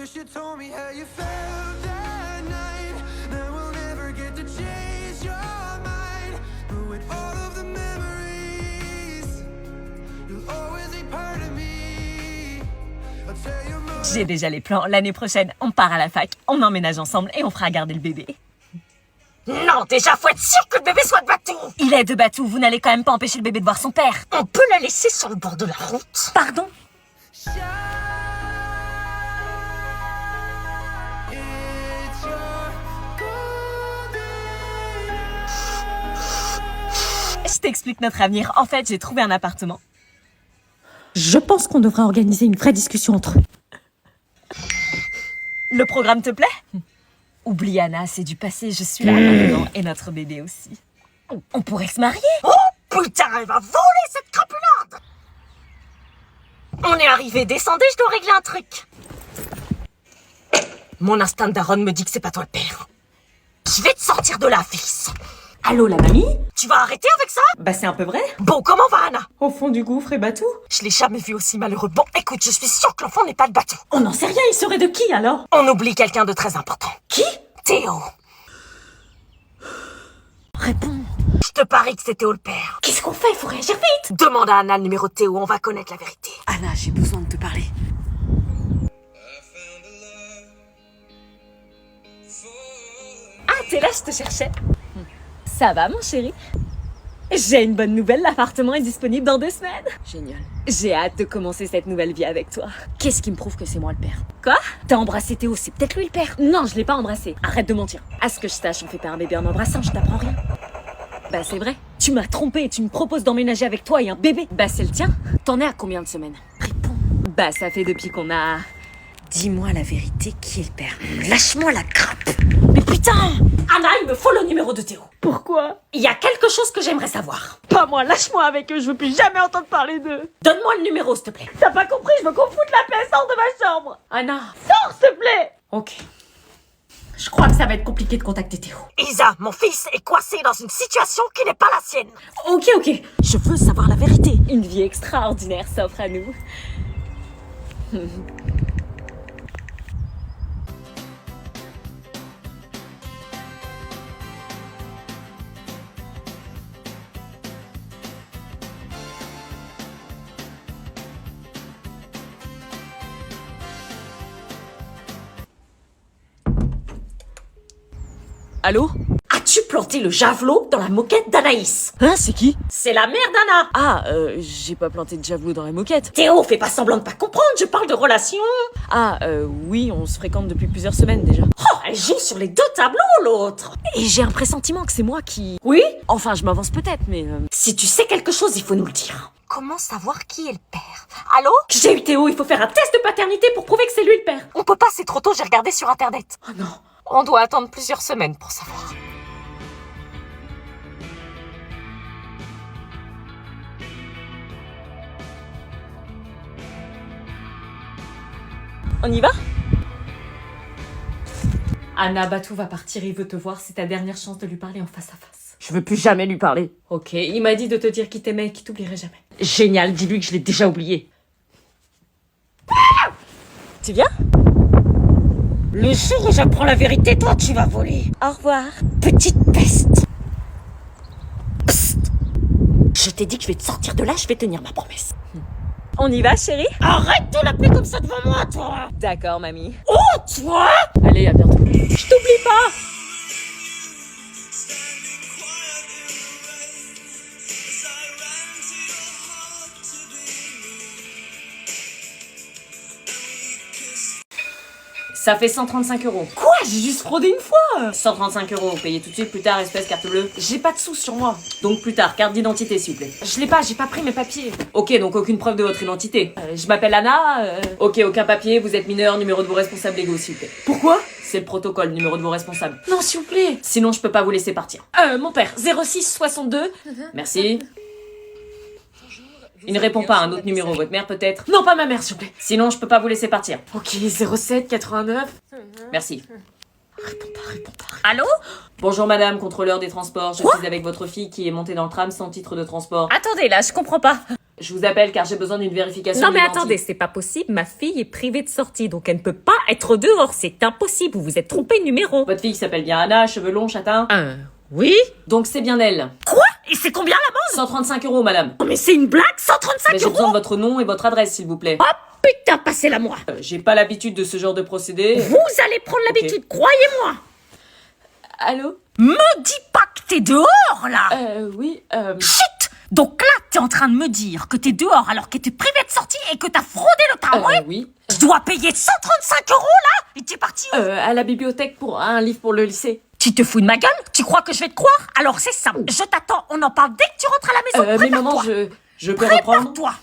wish you told me how you felt that night. Now we'll never get to change your mind. But with all of the memories, you'll always be part of me. I'll tell you more. J'ai déjà les plans. L'année prochaine, on part à la fac, on emménage ensemble et on fera garder le bébé. Non, déjà, faut être sûr que le bébé soit de Batou. Il est de Batou, vous n'allez quand même pas empêcher le bébé de voir son père. On peut la laisser sur le bord de la route. Pardon? It's your golden Je t'explique notre avenir. En fait, j'ai trouvé un appartement. Je pense qu'on devrait organiser une vraie discussion entre eux. Le programme te plaît? Oublie Anna, c'est du passé, je suis là maintenant, et notre bébé aussi. On pourrait se marier? Oh putain, elle va voler cette crapularde. On est arrivé, descendez, je dois régler un truc. Mon instinct de daronne me dit que c'est pas toi le père. Je vais te sortir de là, fils. Allô, la mamie? Tu vas arrêter avec ça? Bah c'est un peu vrai. Bon, comment va Anna? Au fond du gouffre et Batou? Je l'ai jamais vu aussi malheureux. Bon, écoute, je suis sûre que l'enfant n'est pas de Batou. On n'en sait rien, il serait de qui alors? On oublie quelqu'un de très important. Qui? Théo. Réponds. Je te parie que c'est Théo le père. Qu'est-ce qu'on fait? Il faut réagir vite. Demande à Anna le numéro de Théo, on va connaître la vérité. Anna, j'ai besoin de te parler. Ah, t'es là, je te cherchais. Ça va, mon chéri? J'ai une bonne nouvelle, l'appartement est disponible dans 2 semaines. Génial. J'ai hâte de commencer cette nouvelle vie avec toi. Qu'est-ce qui me prouve que c'est moi le père? Quoi? T'as embrassé Théo, c'est peut-être lui le père. Non, je l'ai pas embrassé. Arrête de mentir. À ce que je sache, on fait pas un bébé en embrassant, je t'apprends rien. Bah c'est vrai. Tu m'as trompé et tu me proposes d'emménager avec toi et un bébé. Bah c'est le tien. T'en es à combien de semaines? Réponds. Bah ça fait depuis qu'on a... Dis-moi la vérité, qui est le père? Lâche-moi la grappe. Mais putain! Anna, il me faut le numéro de Théo. Pourquoi? Il y a quelque chose que j'aimerais savoir. Pas moi, lâche-moi avec eux, je veux plus jamais entendre parler d'eux. Donne-moi le numéro, s'il te plaît. T'as pas compris, je veux qu'on foute la paix, sors de ma chambre. Anna. Sors, s'il te plaît. Ok. Je crois que ça va être compliqué de contacter Théo. Isa, mon fils est coincé dans une situation qui n'est pas la sienne. Ok. Je veux savoir la vérité. Une vie extraordinaire s'offre à nous. Allô? As-tu planté le javelot dans la moquette d'Anaïs? Hein, c'est qui? C'est la mère d'Anna. Ah, j'ai pas planté de javelot dans la moquette. Théo, fais pas semblant de pas comprendre, je parle de relation. Ah, oui, on se fréquente depuis plusieurs semaines déjà. Oh, elle joue sur les 2 tableaux, l'autre. Et j'ai un pressentiment que c'est moi qui... Oui? Enfin, je m'avance peut-être, mais... Si tu sais quelque chose, il faut nous le dire. Comment savoir qui est le père? Allô? J'ai eu Théo, il faut faire un test de paternité pour prouver que c'est lui le père. On peut pas, c'est trop tôt, j'ai regardé sur internet. Oh non. On doit attendre plusieurs semaines pour savoir. On y va? Anna, Batou va partir, il veut te voir, c'est ta dernière chance de lui parler en face à face. Je veux plus jamais lui parler. Ok, il m'a dit de te dire qu'il t'aimait et qu'il t'oublierait jamais. Génial, dis-lui que je l'ai déjà oublié. Tu viens? Le jour où j'apprends la vérité, toi tu vas voler. Au revoir. Petite peste. Psst. Je t'ai dit que je vais te sortir de là, je vais tenir ma promesse. On y va, chérie? Arrête de l'appeler comme ça devant moi, toi. D'accord, mamie. Oh, toi. Allez, à bientôt. Je t'oublie pas. Ça fait 135 €. Quoi? J'ai juste fraudé une fois. 135 €, payez tout de suite, plus tard, espèce, carte bleue. J'ai pas de sous sur moi. Donc plus tard, carte d'identité s'il vous plaît. Je l'ai pas, j'ai pas pris mes papiers. Ok, donc aucune preuve de votre identité. Je m'appelle Anna. Ok, aucun papier, vous êtes mineur, numéro de vos responsables légaux s'il vous plaît. Pourquoi? C'est le protocole, numéro de vos responsables. Non, s'il vous plaît. Sinon je peux pas vous laisser partir. Mon père, 06 62. Merci. Il ne répond pas à un autre numéro, votre mère peut-être? Non, pas ma mère, s'il vous plaît. Sinon je peux pas vous laisser partir. Ok, 07 89. Merci. Réponds pas. Allô? Bonjour madame, contrôleur des transports, je suis avec votre fille qui est montée dans le tram sans titre de transport. Attendez, là, je comprends pas. Je vous appelle car j'ai besoin d'une vérification. Non mais d'identité. attendez, c'est pas possible. Ma fille est privée de sortie, donc elle ne peut pas être dehors. C'est impossible. Vous vous êtes trompé de numéro. Votre fille s'appelle bien Anna, cheveux longs, châtain. Oui. Donc c'est bien elle. Quoi? Et c'est combien l'amende? 135 €, madame. Oh mais c'est une blague, 135 Mais j'ai euros. besoin de votre nom et votre adresse, s'il vous plaît. Oh putain, passez-la moi. J'ai pas l'habitude de ce genre de procédé. Vous allez prendre l'habitude, croyez-moi. Allô? Me dis pas que t'es dehors, là. Oui, Shit. Donc là, t'es en train de me dire que t'es dehors alors que t'es privé de sortie et que t'as fraudé le tramway. oui. Je dois payer 135 € là. Et t'es parti où? À la bibliothèque pour un livre pour le lycée. Tu te fous de ma gueule? Tu crois que je vais te croire? Alors c'est simple, je t'attends, on en parle dès que tu rentres à la maison. Mais maman, Prépare-toi. je peux reprendre? Prépare-toi.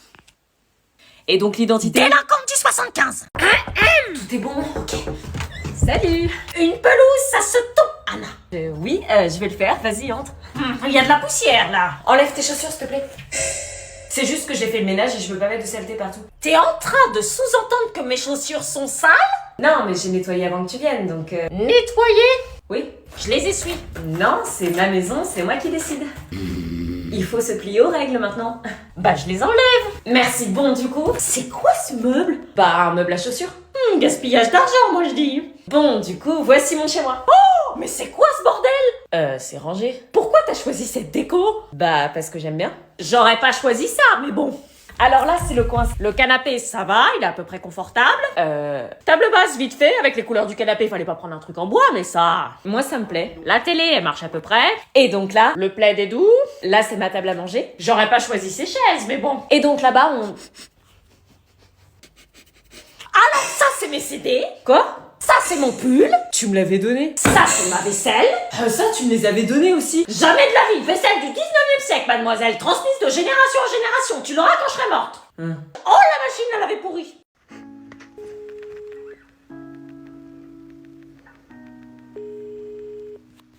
Et donc l'identité? Délinquante du 75. Tout est bon, ok. Salut. Une pelouse, ça se tond, Anna. Oui, je vais le faire. Vas-y, entre. Il y a de la poussière là. Enlève tes chaussures, s'il te plaît. C'est juste que j'ai fait le ménage et je veux pas mettre de saleté partout. T'es en train de sous-entendre que mes chaussures sont sales? Non, mais j'ai nettoyé avant que tu viennes, donc... Nettoyées? Oui. Je les essuie. Non, c'est ma maison, c'est moi qui décide. Il faut se plier aux règles maintenant. Bah je les enlève. Merci, bon, du coup... C'est quoi ce meuble? Bah, un meuble à chaussures. Gaspillage d'argent, moi je dis. Bon, du coup, voici mon chez-moi. Oh, mais c'est quoi ce bordel? C'est rangé. Pourquoi t'as choisi cette déco? Bah, parce que j'aime bien. J'aurais pas choisi ça, mais bon. Alors là, c'est le coin... Le canapé, ça va, il est à peu près confortable. Table basse, vite fait, avec les couleurs du canapé, fallait pas prendre un truc en bois, mais ça... Moi, ça me plaît. La télé, elle marche à peu près. Et donc là, Le plaid est doux. là, c'est ma table à manger. J'aurais pas choisi ces chaises, mais bon. Et donc là-bas, on... Alors ça, c'est mes CD. Quoi? Ça, c'est mon pull. Tu me l'avais donné. Ça, c'est ma vaisselle. Ça, tu me les avais donnés aussi. Jamais de la vie. Vaisselle du 19e siècle, mademoiselle. Transmise de génération en génération. Tu l'auras quand je serai morte. Oh, la machine, elle avait pourri.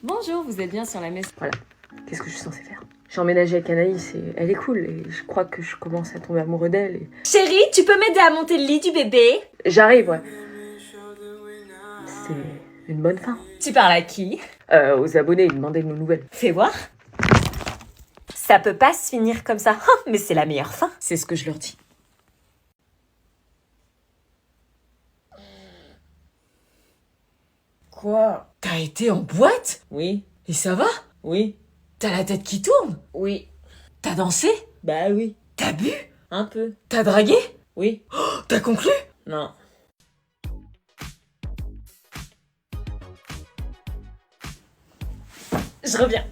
Bonjour, vous êtes bien sur la maison. Voilà. Qu'est-ce que je suis censée faire? J'ai emménagé avec Anaïs et elle est cool et je crois que je commence à tomber amoureux d'elle et... Chérie, tu peux m'aider à monter le lit du bébé? J'arrive, ouais. C'est une bonne fin. Tu parles à qui? Aux abonnés, ils demandaient de nos nouvelles. Fais voir. Ça peut pas se finir comme ça. Mais c'est la meilleure fin. C'est ce que je leur dis. Quoi? T'as été en boîte? Oui. Et ça va? Oui. T'as la tête qui tourne? Oui. T'as dansé? Bah oui. T'as bu? Un peu. T'as dragué? Oui. T'as conclu? Non. Je reviens.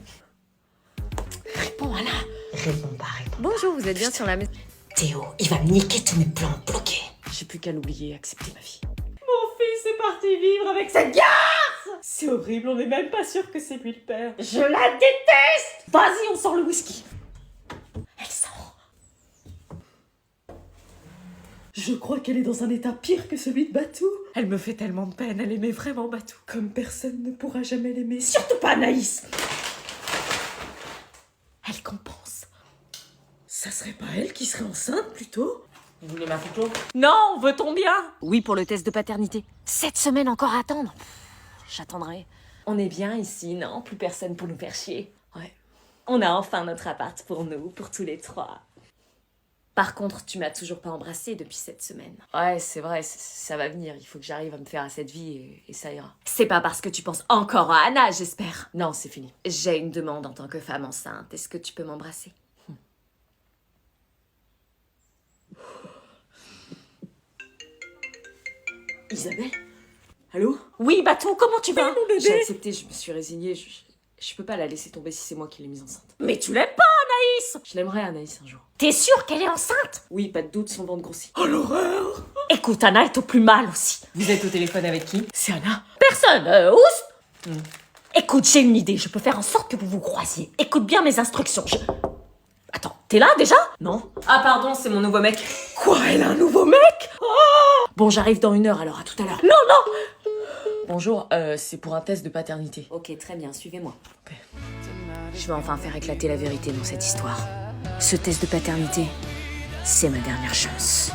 Réponds, Anna. Réponds pas, réponds. Bonjour, vous êtes bien sur la maison. Théo, il va me niquer tous mes plans bloqués. J'ai plus qu'à l'oublier et accepter ma vie. Mon fils est parti vivre avec cette garce. C'est horrible, on n'est même pas sûr que c'est lui le père. Je la déteste. Vas-y, on sort le whisky. Elle sort. Je crois qu'elle est dans un état pire que celui de Batou. Elle me fait tellement de peine, elle aimait vraiment Batou. Comme personne ne pourra jamais l'aimer. Surtout pas Anaïs. Elle compense. Ça serait pas elle qui serait enceinte plutôt? Vous voulez ma photo? Non, veut-on bien? Oui, pour le test de paternité. 7 semaines encore à attendre. J'attendrai. On est bien ici, non? Plus personne pour nous faire chier. Ouais. On a enfin notre appart pour nous, pour tous les trois. Par contre, tu m'as toujours pas embrassé depuis 7 semaines. Ouais, c'est vrai, ça va venir. Il faut que j'arrive à me faire à cette vie et ça ira. C'est pas parce que tu penses encore à Anna, j'espère. Non, c'est fini. J'ai une demande en tant que femme enceinte. Est-ce que tu peux m'embrasser? Isabelle? Allô? Oui, Batou, comment tu vas? J'ai accepté, je me suis résignée. Je peux pas la laisser tomber si c'est moi qui l'ai mise enceinte. Mais tu l'aimes pas, Anaïs. Je l'aimerais, Anaïs, un jour. T'es sûre qu'elle est enceinte? Oui, pas de doute, son ventre grossit. Oh l'horreur. Écoute, Anna est au plus mal aussi. Vous êtes au téléphone avec qui? C'est Anna. Personne, oust. Écoute, j'ai une idée, je peux faire en sorte que vous vous croisiez. Écoute bien mes instructions, Attends, t'es là déjà? Non. Ah pardon, c'est mon nouveau mec. Quoi, elle a un nouveau mec? Oh bon, j'arrive dans 1 heure, alors à tout à l'heure. Non, non. Bonjour, c'est pour un test de paternité. Ok, très bien, suivez-moi. Je vais enfin faire éclater la vérité dans cette histoire. Ce test de paternité, c'est ma dernière chance.